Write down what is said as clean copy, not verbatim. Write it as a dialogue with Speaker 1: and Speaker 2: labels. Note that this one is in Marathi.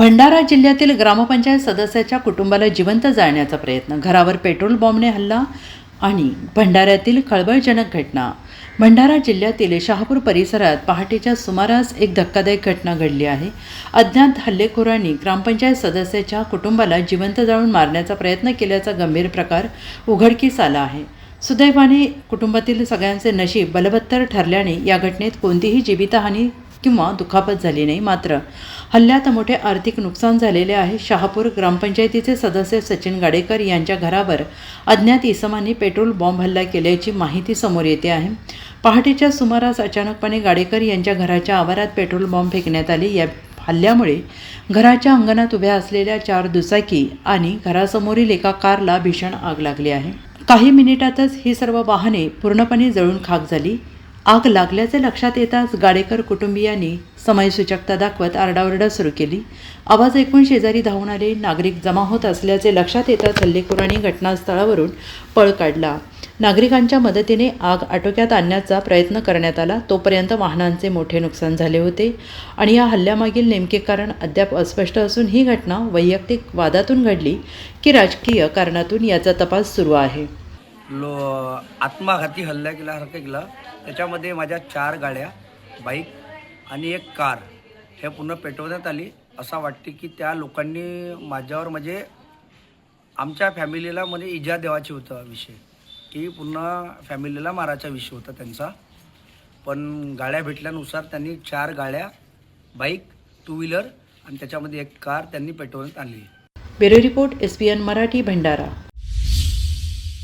Speaker 1: भंडारा जिल्ह्यातील ग्रामपंचायत सदस्याच्या कुटुंबाला जिवंत जाळण्याचा प्रयत्न, घरावर पेट्रोल बॉम्बने हल्ला आणि भंडाऱ्यातील खळबळजनक घटना. भंडारा जिल्ह्यातील शहापूर परिसरात पहाटेच्या सुमारास एक धक्कादायक घटना घडली आहे. अज्ञात हल्लेखोरांनी ग्रामपंचायत सदस्याच्या कुटुंबाला जिवंत जाळून मारण्याचा प्रयत्न केल्याचा गंभीर प्रकार उघडकीस आला आहे. सुदैवाने कुटुंबातील सगळ्यांचे नशीब बलवत्तर ठरल्याने या घटनेत कोणतीही जीवितहानी किंवा दुखापत झाली नाही. मात्र हल्ल्यात मोठे आर्थिक नुकसान झालेले आहे. शहापूर ग्रामपंचायतीचे सदस्य सचिन गाडेकर यांच्या घरावर अज्ञात इसमांनी पेट्रोल बॉम्ब हल्ला केल्याची माहिती समोर येते आहे. पहाटेच्या सुमारास अचानकपणे गाडेकर यांच्या घराच्या आवारात पेट्रोल बॉम्ब फेकण्यात आले. या हल्ल्यामुळे घराच्या अंगणात उभ्या असलेल्या 4 दुचाकी आणि घरासमोरील एका कारला भीषण आग लागली आहे. काही मिनिटातच ही सर्व वाहने पूर्णपणे जळून खाक झाली. आग लागल्याचे लक्षात येताच गाडेकर कुटुंबियांनी समयसूचकता दाखवत आरडाओरडा सुरू केली. आवाज ऐकून शेजारी धावून आले. नागरिक जमा होत असल्याचे लक्षात येताच हल्लेखोरांनी घटनास्थळावरून पळ काढला. नागरिकांच्या मदतीने आग आटोक्यात आणण्याचा प्रयत्न करण्यात आला. तोपर्यंत वाहनांचे मोठे नुकसान झाले होते आणि या हल्ल्यामागील नेमके कारण अद्याप अस्पष्ट असून ही घटना वैयक्तिक वादातून घडली की राजकीय कारणातून याचा तपास सुरू आहे.
Speaker 2: आत्मघाती हल्ला केल्यासारखं केलं. त्याच्यामध्ये माझ्या 4 गाड्या, बाईक आणि एक कार हे पूर्ण पेटवण्यात आली. असं वाटते की त्या लोकांनी माझ्यावर म्हणजे आमच्या फॅमिलीला म्हणजे इजा देवाची होता विषय, की पूर्ण फॅमिलीला मारायचा विषय होता त्यांचा. पण गाड्या भेटल्यानुसार त्यांनी 4 गाड्या, बाईक, 2 व्हीलर आणि त्याच्यामध्ये एक कार त्यांनी पेटवण्यात आली.
Speaker 1: Bureau report, SPN Marathi, Bhandara.